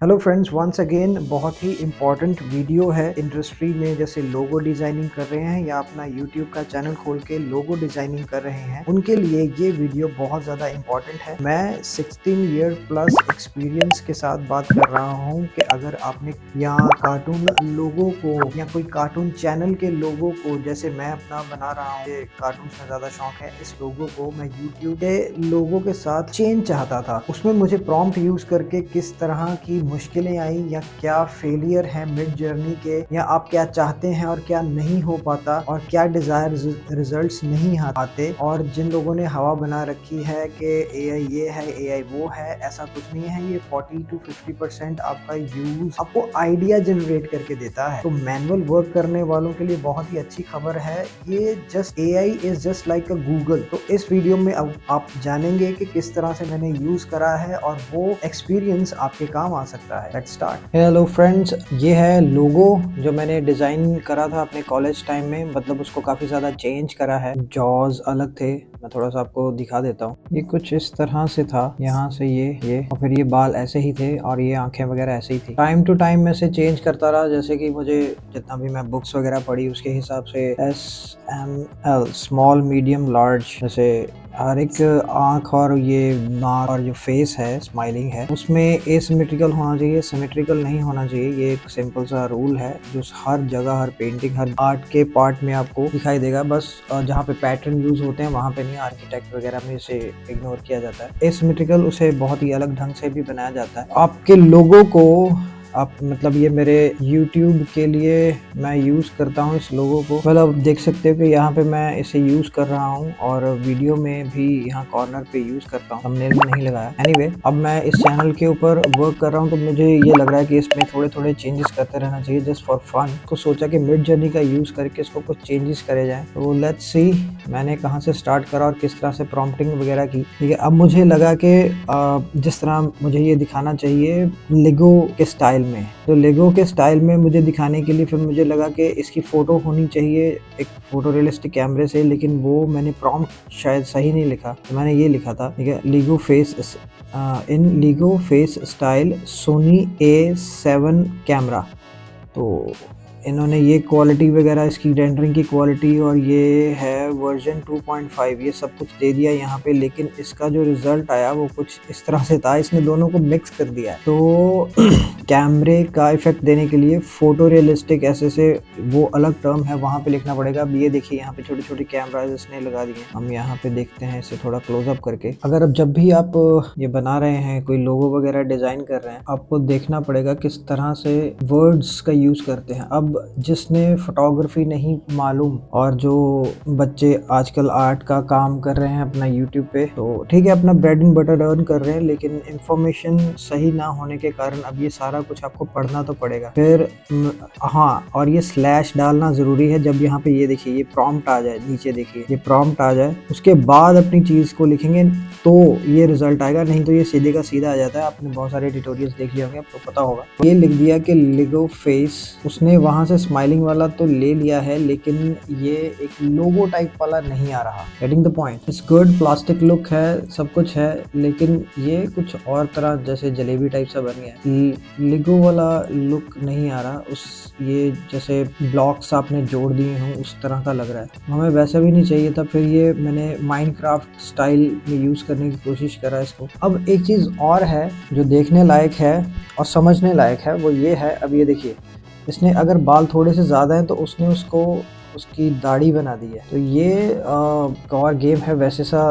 Hello friends, once again बहुत ही important video है industry में। जैसे लोगो डिजाइनिंग कर रहे हैं या अपना यूट्यूब का चैनल खोल के लोगो डिजाइनिंग कर रहे हैं, उनके लिए ये वीडियो बहुत ज़्यादा इम्पॉर्टेंट है। मैं 16 ईयर प्लस एक्सपीरियंस के साथ बात कर रहा हूँ कि अगर आपने या कार्टून लोगो को या कोई कार्टून चैनल के लोगो को, जैसे मैं अपना बना रहा हूँ, कार्टून में ज़्यादा शौक है, इस लोगो को मैं यूट्यूब के लोगो के साथ चेंज चाहता था। उसमें मुझे प्रॉम्प्ट यूज़ करके किस तरह की मुश्किलें आई या क्या फेलियर है मिड जर्नी के, या आप क्या चाहते हैं और क्या नहीं हो पाता, और क्या डिजायर रिजल्ट्स नहीं आते। और जिन लोगों ने हवा बना रखी है कि एआई ये है, एआई वो है, ऐसा कुछ नहीं है। ये 40 to 50% आपका यूज आपको आइडिया जनरेट करके देता है। तो मैनुअल वर्क करने वालों के लिए बहुत ही अच्छी खबर है। ये just AI is just like a Google. तो इस वीडियो में अब आप जानेंगे कि किस तरह से मैंने यूज करा है और वो एक्सपीरियंस आपके काम आ सकता है। Let's start. हेलो फ्रेंड्स, ये है लोगो जो मैंने डिजाइन करा था अपने कॉलेज टाइम में। मतलब उसको काफी ज्यादा चेंज करा है। जॉज अलग थे, मैं थोड़ा सा आपको दिखा देता हूँ। ये कुछ इस तरह से था, यहाँ से ये और फिर ये बाल ऐसे ही थे और ये आंखें वगैरह ऐसे ही थी। टाइम टू टाइम मैं से चेंज करता रहा, जैसे कि मुझे जितना भी मैं बुक्स वगैरह पढ़ी उसके हिसाब से SML स्मॉल मीडियम लार्ज, जैसे हर एक आंख और ये नाक और जो फेस है स्माइलिंग है उसमें एसिमेट्रिकल होना चाहिए, सिमेट्रिकल नहीं होना चाहिए। ये एक सिंपल सा रूल है जो हर जगह, हर पेंटिंग, हर आर्ट के पार्ट में आपको दिखाई देगा। बस जहाँ पे पैटर्न यूज होते हैं वहाँ पे नहीं, आर्किटेक्ट वगैरह में इसे इग्नोर किया जाता है। एसिमेट्रिकल उसे बहुत ही अलग ढंग से भी बनाया जाता है। आपके लोगों को आप मतलब ये मेरे YouTube के लिए मैं यूज़ करता हूँ इस लोगो को। मतलब देख सकते हो कि यहाँ पे मैं इसे यूज़ कर रहा हूँ और वीडियो में भी यहाँ कॉर्नर पे यूज़ करता हूँ, थंबनेल में नहीं लगाया। एनीवे, अब मैं इस चैनल के ऊपर वर्क कर रहा हूँ तो मुझे ये लग रहा है कि इसमें थोड़े थोड़े चेंजेस करते रहना चाहिए जस्ट फॉर फन। तो सोचा कि मिड जर्नी का यूज़ करके इसको कुछ चेंजेस करे जाए। तो लेट्स सी मैंने कहाँ से स्टार्ट करा और किस तरह से प्रॉम्प्टिंग वगैरह की। ठीक है, अब मुझे लगा कि जिस तरह मुझे ये दिखाना चाहिए लेगो के स्टाइल में, तो लेगो के स्टाइल में मुझे दिखाने के लिए फिर मुझे लगा कि इसकी फ़ोटो होनी चाहिए एक फोटो रियलिस्टिक कैमरे से। लेकिन वो मैंने प्रॉम्प्ट शायद सही नहीं लिखा, तो मैंने ये लिखा था, ठीक है, Lego face in Lego face style Sony A7 camera. तो इन्होंने ये क्वालिटी वगैरह, इसकी रेंडरिंग की क्वालिटी और ये है वर्जन 2.5, ये सब कुछ दे दिया यहाँ पे। लेकिन इसका जो रिजल्ट आया वो कुछ इस तरह से था, इसने दोनों को मिक्स कर दिया है। तो कैमरे का इफेक्ट देने के लिए फोटो रियलिस्टिक ऐसे से वो अलग टर्म है, वहाँ पे लिखना पड़ेगा। अब ये देखिए यहाँ पे छोटे छोटे कैमराज इसने लगा दिए। हम यहाँ पे देखते हैं इसे थोड़ा क्लोजअप करके। अगर अब जब भी आप ये बना रहे हैं, कोई लोगो वगैरह डिजाइन कर रहे हैं, आपको देखना पड़ेगा किस तरह से वर्ड्स का यूज करते हैं। अब जिसने फोटोग्राफी नहीं मालूम और जो बच्चे आजकल आर्ट का काम कर रहे हैं अपना यूट्यूब पे, तो ठीक है, अपना ब्रेड एंड बटर अर्न कर रहे हैं, लेकिन इंफॉर्मेशन सही ना होने के कारण अब ये सारा कुछ आपको पढ़ना तो पड़ेगा। फिर हाँ, और ये स्लैश डालना जरूरी है। जब यहाँ पे ये देखिए ये प्रॉम्प्ट आ जाए, नीचे देखिए ये प्रॉम्प्ट आ जाए, उसके बाद अपनी चीज को लिखेंगे तो ये रिजल्ट आएगा, नहीं तो ये सीधे का सीधा आ जाता है। आपने बहुत सारे ट्यूटोरियल्स देख लिए होंगे, आपको पता होगा। ये लिख दिया कि लेगो फेस, उसने वहां से स्माइलिंग वाला तो ले लिया है, लेकिन ये एक लोगो टाइप वाला नहीं आ रहा। Getting the point. It's good, plastic look है, सब कुछ है, लेकिन ये कुछ और तरह जैसे जलेबी टाइप सा बन गया है। लेगो वाला लुक नहीं आ रहा। उस ये जैसे ब्लॉक्स आपने जोड़ दिए हों उस तरह का लग रहा है, हमें वैसा भी नहीं चाहिए था। फिर ये मैंने माइनक्राफ्ट स्टाइल में यूज करने की कोशिश करा इसको। अब एक चीज और है जो देखने लायक है और समझने लायक है, वो ये है, अब ये देखिए, इसने अगर बाल थोड़े से ज्यादा हैं तो उसने उसको उसकी दाढ़ी बना दी है। तो ये और गेम है वैसे सा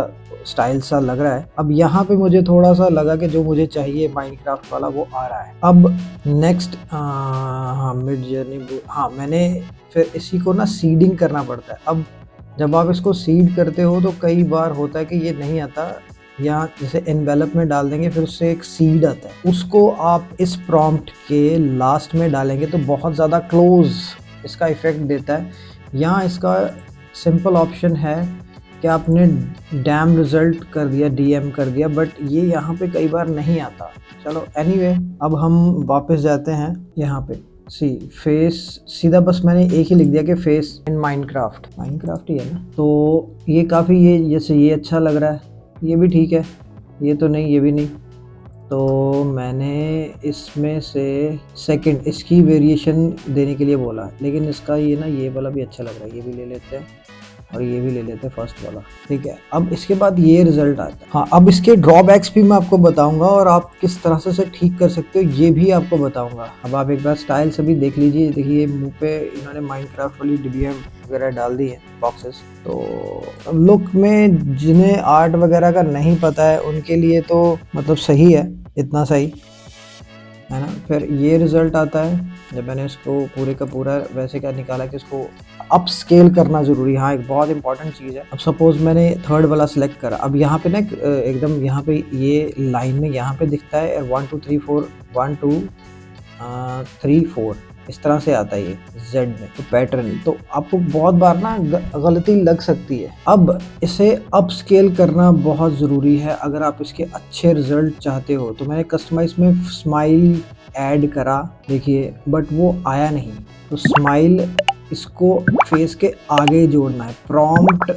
स्टाइल सा लग रहा है। अब यहाँ पे मुझे थोड़ा सा लगा कि जो मुझे चाहिए माइनक्राफ्ट वाला वो आ रहा है। अब नेक्स्ट हाँ, मिड जर्नी, हाँ, मैंने फिर इसी को ना सीडिंग करना पड़ता है। अब जब आप इसको सीड करते हो तो कई बार होता है कि ये नहीं आता, या जैसे एनवेलप में डाल देंगे, फिर उससे एक सीड आता है, उसको आप इस प्रॉम्प्ट के लास्ट में डालेंगे तो बहुत ज़्यादा क्लोज इसका इफेक्ट देता है। यहाँ इसका सिंपल ऑप्शन है कि आपने डैम रिजल्ट कर दिया, DM कर दिया, बट ये यहाँ पे कई बार नहीं आता। चलो एनीवे, अब हम वापस जाते हैं यहाँ पे। फेस सीधा बस मैंने एक ही लिख दिया कि फेस इन माइनक्राफ्ट ही है ना। तो ये काफ़ी, ये जैसे ये अच्छा लग रहा है, ये भी ठीक है, ये तो नहीं, ये भी नहीं। तो मैंने इसमें से सेकंड इसकी वेरिएशन देने के लिए बोला, लेकिन इसका ये ना ये वाला भी अच्छा लग रहा है, ये भी ले लेते हैं और ये भी ले लेते हैं फर्स्ट वाला। ठीक है, अब इसके बाद ये रिजल्ट आता है। हाँ, अब इसके ड्रॉबैक्स भी मैं आपको बताऊंगा और आप किस तरह से इसे ठीक कर सकते हो ये भी आपको बताऊंगा। अब आप एक बार स्टाइल से भी देख लीजिए। देखिए मुंह पे इन्होंने माइनक्राफ्ट वाली डिबिया वगैरह डाल दी है, बॉक्सेस। तो लुक में जिन्हें आर्ट वगैरह का नहीं पता है उनके लिए तो मतलब सही है, इतना सही है ना। फिर ये रिजल्ट आता है जब मैंने इसको पूरे का पूरा वैसे क्या निकाला कि इसको अप स्केल करना जरूरी है। हाँ, एक बहुत इंपॉर्टेंट चीज़ है। अब सपोज मैंने थर्ड वाला सिलेक्ट करा, अब यहाँ पे ना एकदम यहाँ पे ये लाइन में यहाँ पे दिखता है 1 2 3 4 1 2 3 4 इस तरह से आता है ये Z में, तो पैटर्न तो आपको बहुत बार ना गलती लग सकती है। अब इसे अप स्केल करना बहुत ज़रूरी है अगर आप इसके अच्छे रिजल्ट चाहते हो। तो मैंने कस्टमाइज में स्माइल ऐड करा, देखिए, बट वो आया नहीं। तो स्माइल इसको फेस के आगे जोड़ना है। प्रॉम्प्ट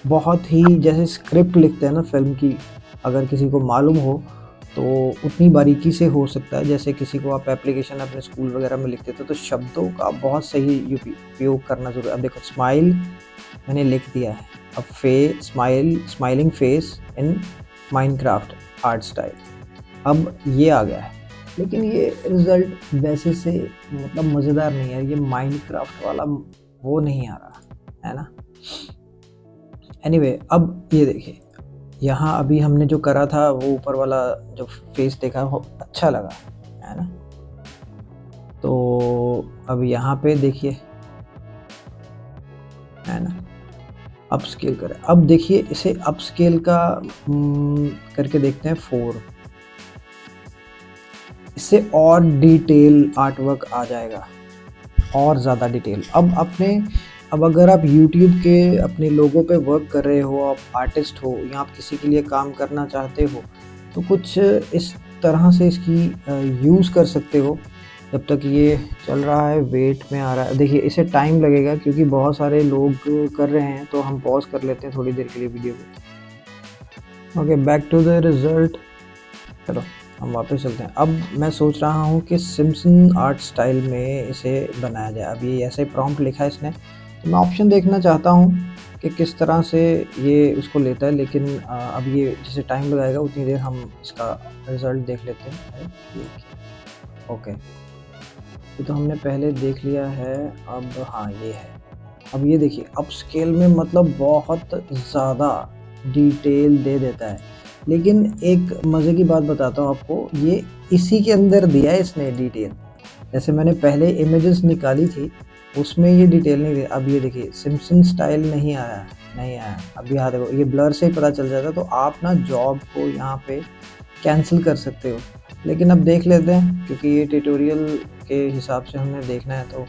बहुत ही जैसे स्क्रिप्ट लिखते हैं ना फिल्म की, अगर किसी को मालूम हो तो उतनी बारीकी से हो सकता है जैसे किसी को आप एप्लीकेशन अपने स्कूल वगैरह में लिखते थे। तो शब्दों का बहुत सही उपयोग करना जरूरी है। अब देखो स्माइल मैंने लिख दिया है, अब smiling face in Minecraft art style, अब ये आ गया है। लेकिन ये रिजल्ट वैसे से मतलब मज़ेदार नहीं है, ये माइनक्राफ्ट वाला वो नहीं आ रहा है ना। एनीवे, अब ये देखिए यहाँ अभी हमने जो करा था वो ऊपर वाला जो फेस देखा वो अच्छा लगा है ना। तो अब यहाँ पे देखिए है ना, अप स्केल करें। अब देखिए इसे अप स्केल का करके देखते हैं 4, इससे और डिटेल आर्टवर्क आ जाएगा, और ज़्यादा डिटेल। अब अगर आप YouTube के अपने लोगो पे वर्क कर रहे हो, आप आर्टिस्ट हो या आप किसी के लिए काम करना चाहते हो, तो कुछ इस तरह से इसकी यूज़ कर सकते हो। जब तक ये चल रहा है, वेट में आ रहा है, देखिए इसे टाइम लगेगा क्योंकि बहुत सारे लोग कर रहे हैं। तो हम पॉज कर लेते हैं थोड़ी देर के लिए वीडियो को। Okay, back to the result. चलो हम वापस चलते हैं। अब मैं सोच रहा हूँ कि सिम्पसन आर्ट स्टाइल में इसे बनाया जाए। अब ये ऐसे प्रॉम्प्ट लिखा है इसने, तो मैं ऑप्शन देखना चाहता हूँ कि किस तरह से ये उसको लेता है। लेकिन अब ये जैसे टाइम लगाएगा उतनी देर हम इसका रिज़ल्ट देख लेते हैं। ओके, तो हमने पहले देख लिया है। अब हाँ ये है। अब ये देखिए अप स्केल में मतलब बहुत ज़्यादा डिटेल दे देता है। लेकिन एक मज़े की बात बताता हूँ आपको, ये इसी के अंदर दिया है इसने डिटेल। जैसे मैंने पहले इमेजेस निकाली थी उसमें ये डिटेल नहीं दी। अब ये देखिए सिम्पसन स्टाइल नहीं आया। अब यहाँ देखो ये ब्लर से ही पता चल जाता है। तो आप ना जॉब को यहाँ पे कैंसिल कर सकते हो। लेकिन अब देख लेते हैं क्योंकि ये ट्यूटोरियल के हिसाब से हमने देखना है। तो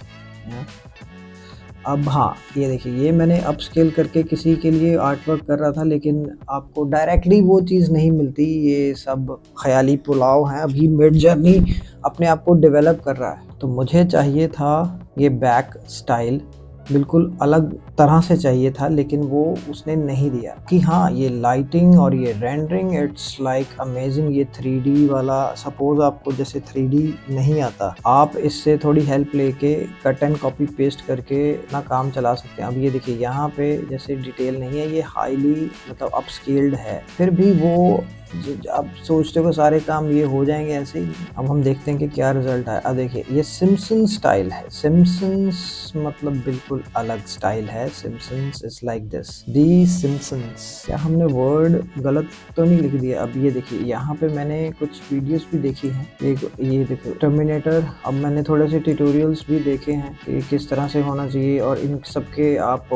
अब हाँ ये देखिए, ये मैंने अपस्केल करके किसी के लिए आर्ट वर्क कर रहा था, लेकिन आपको डायरेक्टली वो चीज़ नहीं मिलती। ये सब ख्याली पुलाव है। अभी मिड जर्नी अपने आप को डेवलप कर रहा है। तो मुझे चाहिए था ये बैक स्टाइल, बिल्कुल अलग तरह से चाहिए था, लेकिन वो उसने नहीं दिया। कि हाँ ये लाइटिंग और ये रेंडरिंग इट्स लाइक अमेजिंग। ये 3D वाला, सपोज आपको जैसे 3D नहीं आता, आप इससे थोड़ी हेल्प लेके कट एंड कॉपी पेस्ट करके अपना काम चला सकते हैं। अब ये देखिए यहाँ पे जैसे डिटेल नहीं है, ये हाईली मतलब अपस्केल्ड है। फिर भी वो आप सोचते हो सारे काम ये हो जाएंगे ऐसे ही। अब हम देखते हैं कि क्या रिजल्ट है। अब देखिए ये सिम्पसन स्टाइल है। सिम्पसन्स मतलब बिल्कुल अलग स्टाइल है। Simpsons is like this, the Simpsons. क्या हमने वर्ड गलत तो नहीं लिख दिया? अब ये देखिए यहाँ पे मैंने कुछ वीडियोस भी देखी हैं। ये देखो टर्मिनेटर। अब मैंने थोड़े से ट्यूटोरियल्स भी देखे हैं कि किस तरह से होना चाहिए, और इन सब के आप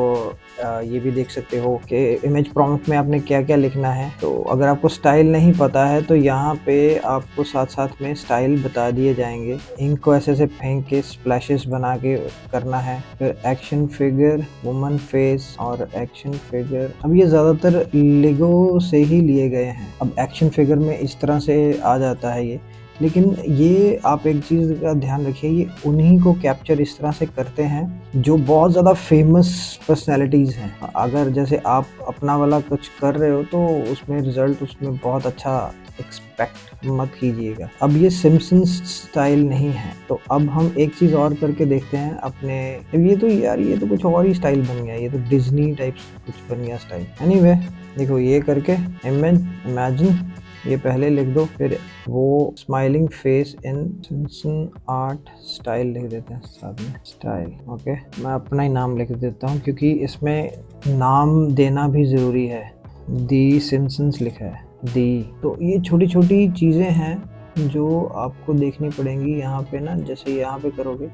ये भी देख सकते हो कि इमेज प्रॉम्प्ट में आपने क्या क्या लिखना है। तो अगर आपको स्टाइल नहीं पता है तो यहाँ पे आपको साथ साथ में स्टाइल बता दिए जाएंगे। इंक को ऐसे ऐसे फेंक के स्प्लैशेस बना के करना है। फिर एक्शन फिगर, वुमन फेस और एक्शन फिगर। अब ये ज़्यादातर लेगो से ही लिए गए हैं। अब एक्शन फिगर में इस तरह से आ जाता है ये। लेकिन ये आप एक चीज़ का ध्यान रखिए, ये उन्हीं को कैप्चर इस तरह से करते हैं जो बहुत ज़्यादा फेमस पर्सनैलिटीज़ हैं। अगर जैसे आप अपना वाला कुछ कर रहे हो तो उसमें रिज़ल्ट उसमें बहुत अच्छा एक्सपेक्ट मत कीजिएगा। अब ये सिम्पसन्स स्टाइल नहीं है। तो अब हम एक चीज़ और करके देखते हैं अपने, ये तो यार ये तो कुछ और ही स्टाइल बन गया, ये तो डिज्नी टाइप कुछ बन गया स्टाइल। एनीवे देखो ये करके इमेजिन ये पहले लिख दो, फिर वो smiling face in Simpson art style लिख देते हैं साथ में, स्टाइल। ओके, मैं अपना ही नाम लिख देता हूँ क्योंकि इसमें नाम देना भी ज़रूरी है। दी सिम्पसन्स लिखा है, दी। तो ये छोटी छोटी चीज़ें हैं जो आपको देखनी पड़ेंगी यहाँ पे ना। जैसे यहाँ पे करोगे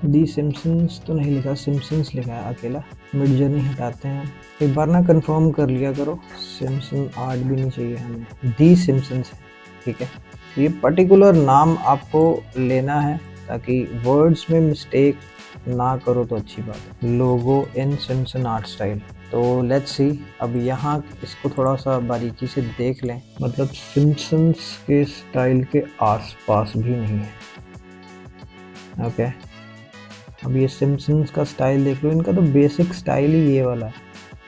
दी सिम्पसन्स तो नहीं लिखा, सिम्पसन्स लिखा है अकेला। मिड जर्नी हटाते हैं, एक बार ना कंफर्म कर लिया करो। सिम्पसन आर्ट भी नहीं चाहिए हमें, दी सिम्पसन्स है, ठीक है। ये पर्टिकुलर नाम आपको लेना है ताकि वर्ड्स में मिस्टेक ना करो तो अच्छी बात है। लोगो इन सिम्पसन आर्ट स्टाइल। तो लेट्स सी, अब यहाँ इसको थोड़ा सा बारीकी से देख लें, मतलब सिम्पसन्स के स्टाइल के आसपास भी नहीं है। ओके, अब ये सिम्पसन्स का स्टाइल देख लो, इनका तो बेसिक स्टाइल ही ये वाला है।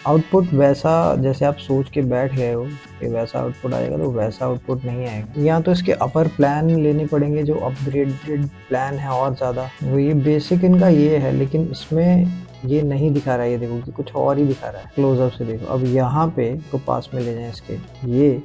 आउटपुट वैसा जैसे आप सोच के बैठ गए हो कि वैसा आउटपुट आएगा, तो वैसा आउटपुट नहीं आएगा। या तो इसके अपर प्लान लेने पड़ेंगे जो अपग्रेडेड प्लान है और ज़्यादा। वो ये बेसिक इनका ये है, लेकिन इसमें ये नहीं दिखा रहा है। ये देखो कि कुछ और ही दिखा रहा है। क्लोजअप से देखो। अब यहाँ पे तो पास में ले जाएं इसके, ये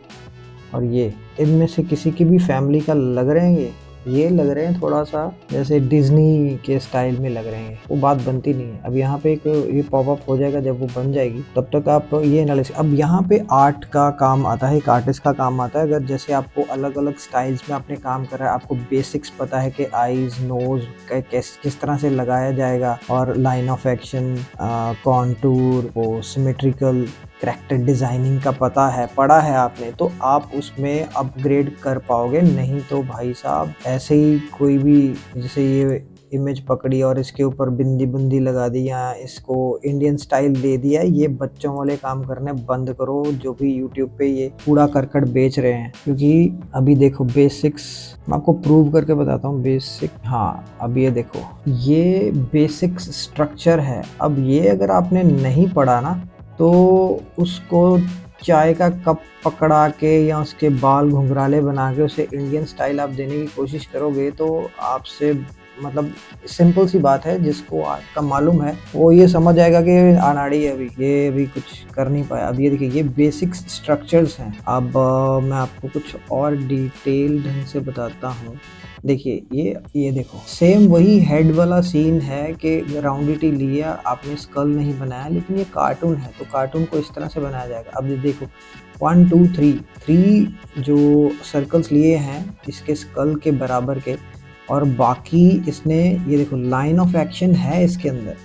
और ये, इनमें से किसी की भी फैमिली का लग रहे हैं। ये लग रहे हैं थोड़ा सा जैसे डिज्नी के स्टाइल में लग रहे हैं, वो बात बनती नहीं है। अब यहाँ पे एक ये पॉपअप हो जाएगा, जब वो बन जाएगी तब तक आप ये एनालिसिस। अब यहाँ पे आर्ट का काम आता है, एक आर्टिस्ट का काम आता है। अगर जैसे आपको अलग अलग स्टाइल्स में आपने काम करा है, आपको बेसिक्स पता है कि आईज नोज किस तरह से लगाया जाएगा, और लाइन ऑफ एक्शन, कॉन्टूर, वो सिमेट्रिकल कैरेक्टर डिज़ाइनिंग का पता है, पढ़ा है आपने, तो आप उसमें अपग्रेड कर पाओगे। नहीं तो भाई साहब ऐसे ही कोई भी, जैसे ये इमेज पकड़ी और इसके ऊपर बिंदी बुंदी लगा दी या इसको इंडियन स्टाइल दे दिया, ये बच्चों वाले काम करने बंद करो जो भी यूट्यूब पे ये कूड़ा करकट बेच रहे हैं। क्योंकि अभी देखो बेसिक्स, मैं आपको प्रूव करके बताता हूँ बेसिक। हाँ, अब ये देखो, ये बेसिक स्ट्रक्चर है। अब ये अगर आपने नहीं पढ़ा ना, तो उसको चाय का कप पकड़ा के या उसके बाल घुंघराले बना के उसे इंडियन स्टाइल आप देने की कोशिश करोगे, तो आपसे, मतलब सिंपल सी बात है, जिसको आर्ट का मालूम है वो ये समझ आएगा कि अनाड़ी है, ये अभी कुछ कर नहीं पाया। अब ये देखिए, ये बेसिक स्ट्रक्चर्स हैं। अब मैं आपको कुछ और डिटेल ढंग से बताता हूँ। देखिए ये देखो, सेम वही हेड वाला सीन है कि राउंडिटी लिया आपने, स्कल नहीं बनाया, लेकिन ये कार्टून है तो कार्टून को इस तरह से बनाया जाएगा। अब ये देखो 1 2 3 जो सर्कल्स लिए हैं इसके स्कल के बराबर के, और बाकी इसने, ये देखो लाइन ऑफ एक्शन है इसके अंदर,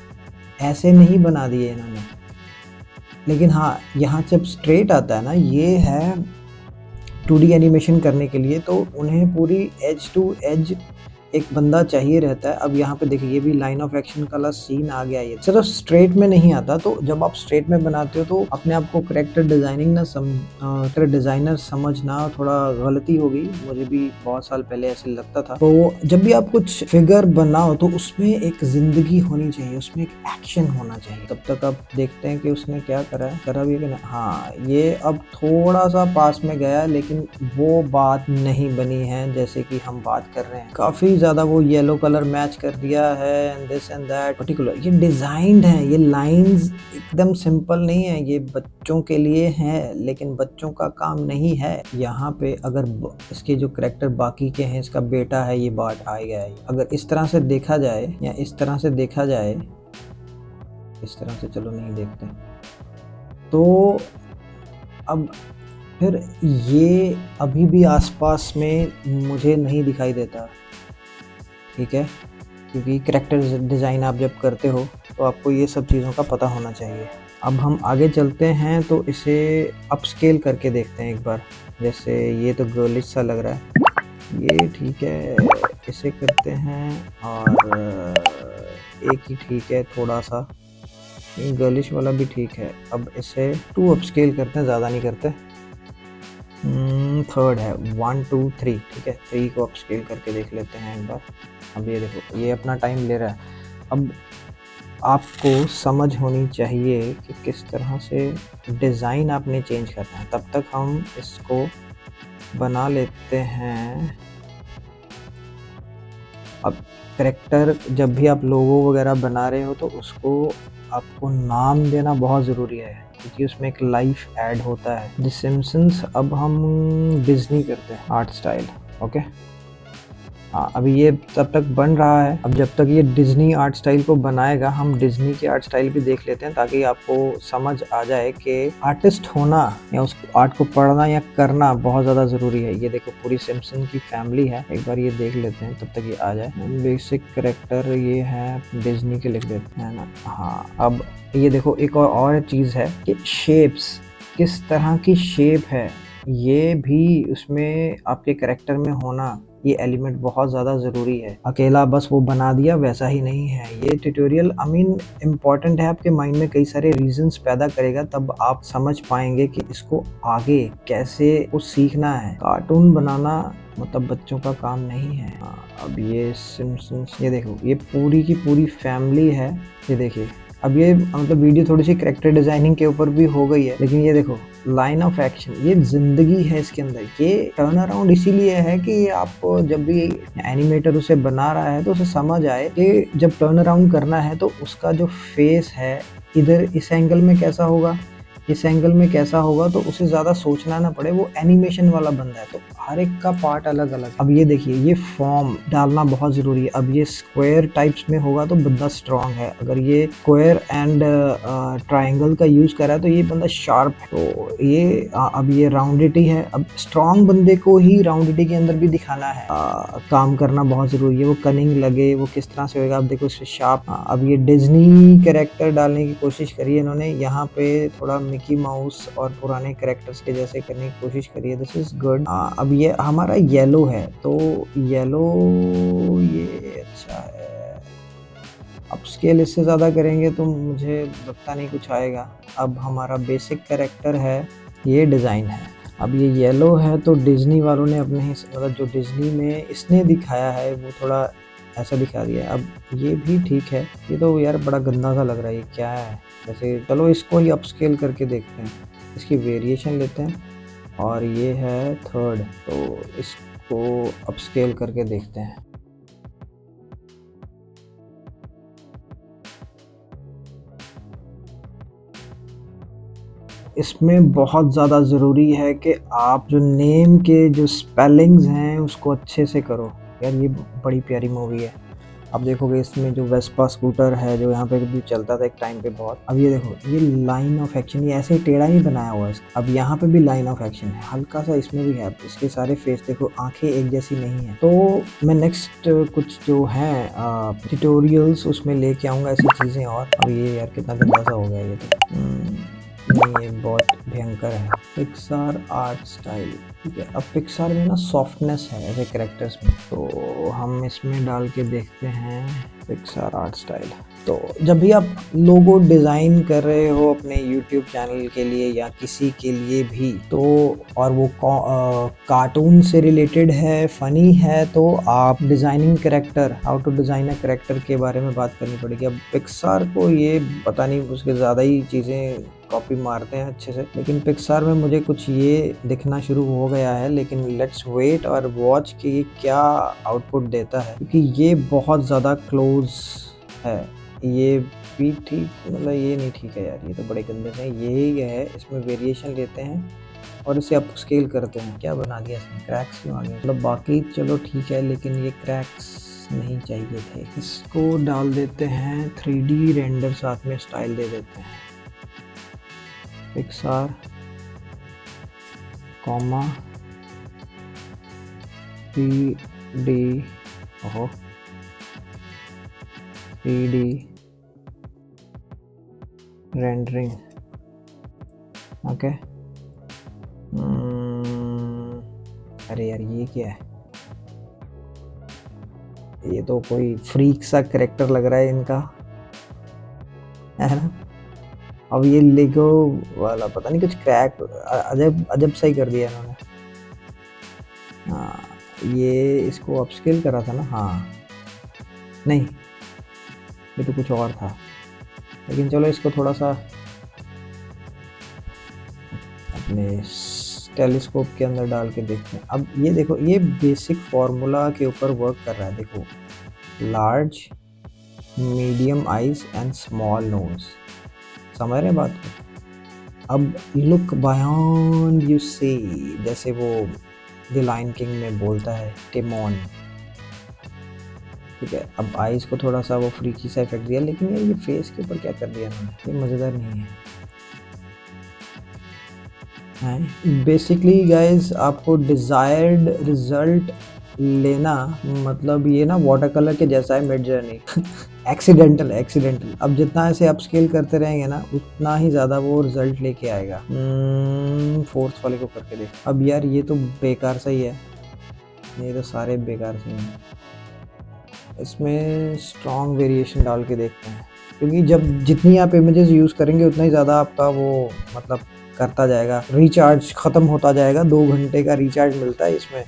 ऐसे नहीं बना दिए इन्होंने। लेकिन हाँ, यहाँ जब स्ट्रेट आता है ना, ये है 2D एनिमेशन करने के लिए, तो उन्हें पूरी एज टू एज एक बंदा चाहिए रहता है। अब यहाँ पे देखिए, ये भी लाइन ऑफ एक्शन वाला सीन आ गया। ये सिर्फ स्ट्रेट में नहीं आता, तो जब आप स्ट्रेट में बनाते हो तो अपने आप को कैरेक्टर डिजाइनिंग ना कैरेक्टर डिजाइनर समझना थोड़ा गलती होगी। मुझे भी बहुत साल पहले ऐसे लगता था। तो जब भी आप कुछ फिगर बनाओ तो उसमें एक जिंदगी होनी चाहिए, उसमें एक एक्शन होना चाहिए। तब तक आप देखते हैं कि उसने क्या करा है, करा भी कि ना। हाँ, ये अब थोड़ा सा पास में गया, लेकिन वो बात नहीं बनी है जैसे कि हम बात कर रहे हैं। काफी ज्यादा वो येलो कलर मैच कर दिया है, and this and that particular. ये डिजाइन्ड है, ये लाइंस एकदम सिंपल नहीं है, ये बच्चों के लिए है, लेकिन बच्चों का काम नहीं है। यहाँ पे अगर इसके जो कैरेक्टर बाकी के हैं, इसका बेटा है, ये बात आएगा है। अगर इस तरह से देखा जाए या इस तरह से देखा जाए, इस तरह से चलो नहीं देखते, तो अब फिर ये अभी भी आसपास में मुझे नहीं दिखाई देता, ठीक है। क्योंकि कैरेक्टर डिज़ाइन आप जब करते हो तो आपको ये सब चीज़ों का पता होना चाहिए। अब हम आगे चलते हैं तो इसे अपस्केल करके देखते हैं एक बार। जैसे ये तो गर्लिश सा लग रहा है, ये ठीक है, इसे करते हैं, और एक ही ठीक है थोड़ा सा, ये गर्लिश वाला भी ठीक है। अब इसे 2 अपस्केल करते हैं, ज़्यादा नहीं करते। थर्ड है 1 2 3, ठीक है, 3 को अपस्केल करके देख लेते हैं एक बार। अब ये देखो, ये अपना टाइम ले रहा है। अब आपको समझ होनी चाहिए कि किस तरह से डिज़ाइन आपने चेंज करना है। तब तक हम इसको बना लेते हैं। अब करेक्टर जब भी आप लोगो वगैरह बना रहे हो तो उसको आपको नाम देना बहुत ज़रूरी है, क्योंकि उसमें एक लाइफ ऐड होता है। द सिम्पसन्स अब हम डिज्नी करते हैं आर्ट स्टाइल। ओके, हाँ, अभी ये तब तक बन रहा है। अब जब तक ये डिज्नी आर्ट स्टाइल को बनाएगा, हम डिज्नी की आर्ट स्टाइल भी देख लेते हैं, ताकि आपको समझ आ जाए कि आर्टिस्ट होना या उस आर्ट को पढ़ना या करना बहुत ज़्यादा ज़रूरी है। ये देखो पूरी सिम्पसन की फैमिली है, एक बार ये देख लेते हैं तब तक ये आ जाए। बेसिक करेक्टर ये है, डिज्नी के लिख देते हैं ना। हाँ, अब ये देखो एक और चीज़ है कि शेप्स, किस तरह की शेप है, ये भी उसमें आपके करेक्टर में होना, ये एलिमेंट बहुत ज़्यादा ज़रूरी है। अकेला बस वो बना दिया वैसा ही नहीं है। ये ट्यूटोरियल आई मीन इम्पॉर्टेंट है, आपके माइंड में कई सारे रीजंस पैदा करेगा, तब आप समझ पाएंगे कि इसको आगे कैसे कुछ सीखना है। कार्टून बनाना मतलब बच्चों का काम नहीं है। अब ये सिम्पसन्स, ये देखो ये पूरी की पूरी फैमिली है। ये देखिए, अब ये मतलब वीडियो थोड़ी सी करेक्टर डिजाइनिंग के ऊपर भी हो गई है, लेकिन ये देखो लाइन ऑफ एक्शन, ये जिंदगी है इसके अंदर। ये टर्न अराउंड इसीलिए है कि आप जब भी एनिमेटर उसे बना रहा है तो उसे समझ आए कि जब टर्न अराउंड करना है तो उसका जो फेस है इधर इस एंगल में कैसा होगा, इस एंगल में कैसा होगा, तो उसे ज़्यादा सोचना ना पड़े। वो एनिमेशन वाला बंदा है तो हर एक का पार्ट अलग अलग। अब ये देखिए, ये फॉर्म डालना बहुत ज़रूरी है। अब ये स्क्वायर टाइप्स में होगा तो बंदा स्ट्रांग है, अगर ये स्क्वायर एंड ट्राइंगल का यूज़ करा है तो ये बंदा शार्प है। तो ये अब ये राउंडिटी है। अब स्ट्रांग बंदे को ही राउंडिटी के अंदर भी दिखाना है। काम करना बहुत ज़रूरी है, वो कनिंग लगे, वो किस तरह से होगा। अब देखो इससे शार्प। अब ये डिज्नी कैरेक्टर डालने की कोशिश करी है इन्होंने, यहाँ पे थोड़ा मिकी माउस और पुराने कैरेक्टर्स के जैसे करने की कोशिश करी है। This is good. अब ये हमारा येलो है तो येलो ये अच्छा है। अब स्केल इससे ज़्यादा करेंगे तो मुझे लगता नहीं कुछ आएगा। अब हमारा बेसिक कैरेक्टर है, ये डिज़ाइन है। अब ये येलो है तो डिज्नी वालों ने अपने ही मतलब जो डिज्नी में इसने दिखाया है वो थोड़ा ऐसा दिखा दिया है। अब ये भी ठीक है। ये तो यार बड़ा गंदा सा लग रहा है, ये क्या है वैसे। चलो इसको ही अपस्केल करके देखते हैं, इसकी वेरिएशन लेते हैं, और ये है थर्ड, तो इसको अपस्केल करके देखते हैं। इसमें बहुत ज़्यादा ज़रूरी है कि आप जो नेम के जो स्पेलिंग्स हैं उसको अच्छे से करो। यार ये बड़ी प्यारी मूवी है। अब देखोगे इसमें जो वेस्पा स्कूटर है जो यहाँ पे भी चलता था एक टाइम पे बहुत। अब ये देखो ये लाइन ऑफ एक्शन, ये ऐसे ही टेढ़ा नहीं बनाया हुआ है। अब यहाँ पे भी लाइन ऑफ एक्शन है, हल्का सा इसमें भी है। इसके सारे फेस देखो, आंखें एक जैसी नहीं है। तो मैं नेक्स्ट कुछ जो है ट्यूटोरियल्स उसमें लेके आऊँगा ऐसी चीज़ें। और अब ये यार कितना गंदा सा हो गया ये तो। नहीं, ये बहुत भयंकर है। पिक्सार आर्ट स्टाइल, ठीक है। अब पिक्सार में ना सॉफ्टनेस है ऐसे कैरेक्टर्स में, तो हम इसमें डाल के देखते हैं पिक्सार आर्ट स्टाइल। तो जब भी आप लोगो डिज़ाइन कर रहे हो अपने यूट्यूब चैनल के लिए या किसी के लिए भी, तो और वो कार्टून से रिलेटेड है, फ़नी है, तो आप designing character, how to design a character के बारे में बात करनी पड़ेगी। अब पिक्सार को ये पता नहीं, उसके ज़्यादा ही चीज़ें कॉपी मारते हैं अच्छे से, लेकिन पिक्सार में मुझे कुछ ये दिखना शुरू हो गया है। लेकिन लेट्स वेट और वॉच कि ये क्या आउटपुट देता है, क्योंकि ये बहुत ज़्यादा क्लोज है। ये भी ठीक, मतलब ये नहीं ठीक है यार, ये तो बड़े गंदे हैं। यही है, इसमें वेरिएशन लेते हैं और इसे अप स्केल करते हैं। क्या बना दिया इसमें, क्रैक्स क्यों आ गए। मतलब बाकी चलो ठीक है, लेकिन ये क्रैक्स नहीं चाहिए थे। इसको डाल देते हैं 3D रेंडर, साथ में स्टाइल दे देते हैं पिक्सार कॉमा 3D, ओहो 3D रेंडरिंग, ओके। अरे यार ये क्या है, ये तो कोई फ्रीक सा कैरेक्टर लग रहा है इनका, है ना। अब ये लेगो वाला पता नहीं कुछ क्रैक अजब अजब सही कर दिया इन्होंने। हाँ, ये इसको अपस्केल करा था ना, हाँ नहीं ये तो कुछ और था। लेकिन चलो इसको थोड़ा सा अपने टेलीस्कोप के अंदर डाल के देखते हैं। अब ये देखो, ये बेसिक फॉर्मूला के ऊपर वर्क कर रहा है। देखो, large, medium eyes and small nose, समझ रहे बात को। अब लुक बियॉन्ड यू सी, जैसे वो द लायन किंग में बोलता है टिमोन, ठीक है। अब आइज को थोड़ा सा वो फ्रीकी सा इफेक्ट दिया, लेकिन ये फेस के ऊपर क्या कर दिया इन्होंने, ये मज़ेदार नहीं है। बेसिकली गाइज, आपको डिज़ायर्ड रिजल्ट लेना मतलब ये ना वाटर कलर के जैसा है मिड जर्नी। एक्सीडेंटल। अब जितना ऐसे अपस्केल करते रहेंगे ना, उतना ही ज़्यादा वो रिजल्ट लेके आएगा। फोर्थ वाले को करके देख। अब यार ये तो बेकार सा ही है, ये तो सारे बेकार से हैं। इसमें स्ट्रॉन्ग वेरिएशन डाल के देखते हैं, क्योंकि जब जितनी आप इमेजेस यूज़ करेंगे उतना ही ज़्यादा आपका वो मतलब करता जाएगा, रिचार्ज ख़त्म होता जाएगा। 2 घंटे का रिचार्ज मिलता है इसमें,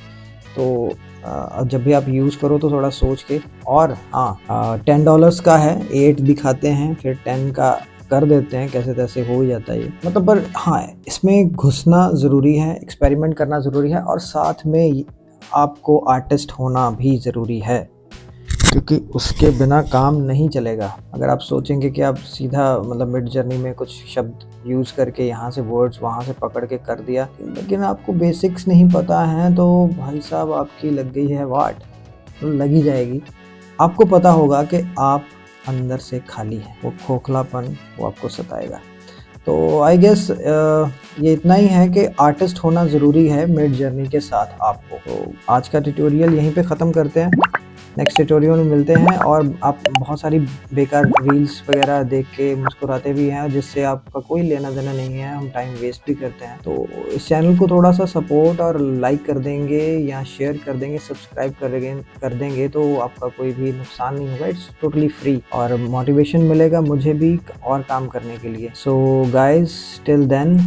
तो जब भी आप यूज़ करो तो थोड़ा सोच के। और हाँ, $10 का है, 8 दिखाते हैं, फिर 10 का कर देते हैं, कैसे तैसे हो ही जाता है ये मतलब। पर हाँ, इसमें घुसना ज़रूरी है, एक्सपेरिमेंट करना ज़रूरी है, और साथ में आपको आर्टिस्ट होना भी ज़रूरी है, क्योंकि उसके बिना काम नहीं चलेगा। अगर आप सोचेंगे कि आप सीधा मतलब मिड जर्नी में कुछ शब्द यूज़ करके यहाँ से वर्ड्स वहाँ से पकड़ के कर दिया, लेकिन आपको बेसिक्स नहीं पता है, तो भाई साहब आपकी लग गई है वाट, तो लगी जाएगी। आपको पता होगा कि आप अंदर से खाली हैं, वो खोखलापन वो आपको सताएगा। तो आई गेस ये इतना ही है कि आर्टिस्ट होना ज़रूरी है मिड जर्नी के साथ आपको। तो आज का ट्यूटोरियल यहीं पे ख़त्म करते हैं, नेक्स्ट ट्यूटोरियल में मिलते हैं। और आप बहुत सारी बेकार रील्स वगैरह देख के मुस्कुराते भी हैं, जिससे आपका कोई लेना देना नहीं है, हम टाइम वेस्ट भी करते हैं। तो इस चैनल को थोड़ा सा सपोर्ट और लाइक कर देंगे या शेयर कर देंगे, सब्सक्राइब कर देंगे, तो आपका कोई भी नुकसान नहीं होगा। इट्स टोटली फ्री, और मोटिवेशन मिलेगा मुझे भी और काम करने के लिए। So guys, till then